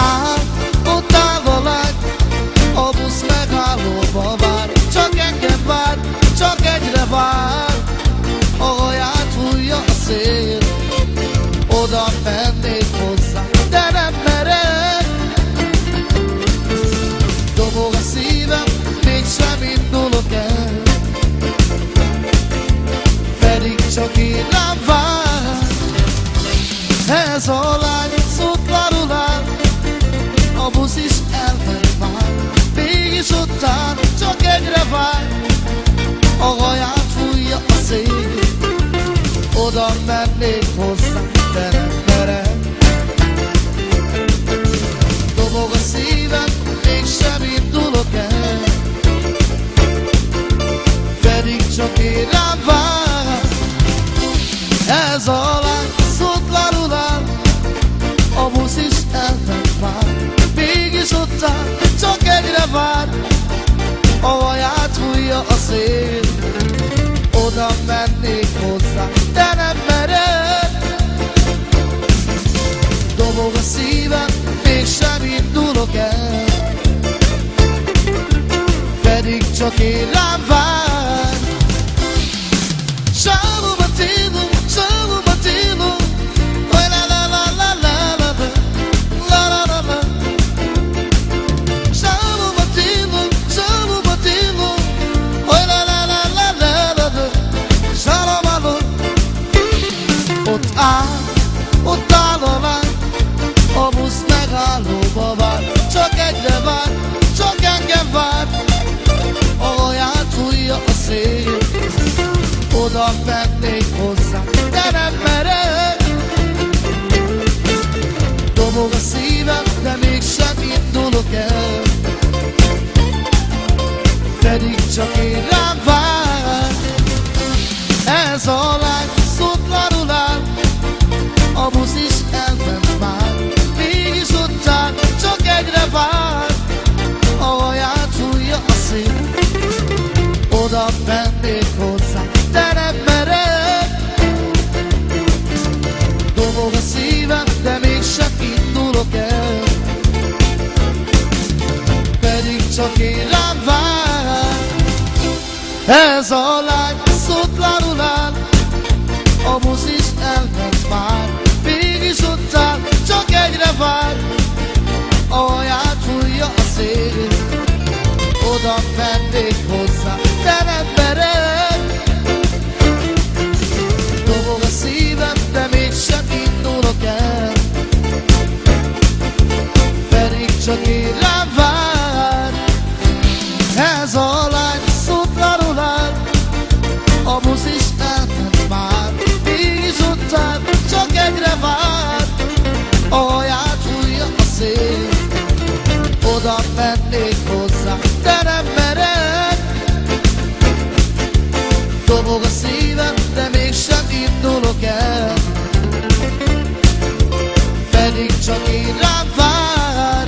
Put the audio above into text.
áll, ott áll a lány, a busz megállóba vár. Csak engem vár, csak egyre vár, a haját fújja a szél. Oda mennék hozzá, de nem merek. Dobog a szívem, mégsem indulok el, pedig csak én rám vár. Ez a lány szutlanul áll, a busz is elment már, mégis ott áll, csak egyre vár, a haját fújja a szél. Oda mennék hozzá, de nem merek. Dobog a szívem, mégsem indulok el, pedig csak én rám vár. Ez a lány szutlanul áll, a busz is elment már, mégis ott áll, csak egyre vár, a haját fújja a szél. Oda mennék hozzá, de nem merek. Dobog a szívem, mégsem indulok el, pedig csak én rám vár. Shalom atilu, shalom atilu, oj la la la la la la la la la la. Shalom atilu, shalom atilu, oj la la la la la la la. Shalom atilu. Ott áll a lány, a busz megállóba vár. Csak egyre vár, csak engem vár, a haját fújja a szél. Oda mennék hozzá, de nem merek. Dobog a szívem, de mégsem indulok el, pedig csak én rám vár. Ez a lány szutlanul áll, a busz is elment már, mégis ott áll, csak egyre vár, a haját fújja a szél. Oda mennék hozzá, de nem merek. Dobog a szívem, de mégsem indulok el, pedig csak én rám vár. Ez a lány szutlanul áll, a busz is elment már, mégis ott áll, csak egyre vár, a haját fújja a szél. Oda mennék hozzá, de nem merek. Dobog a szívem, de mégsem indulok el, pedig csak én rám vár. Ez a lány szutlanul áll, a busz is elment már, mégis ott áll, csak egyre vár, a haját fújja a szél. Oda mennék hozzá, de nem merek. Dobog a szívem, de mégsem indulok el, pedig csak én rám vár.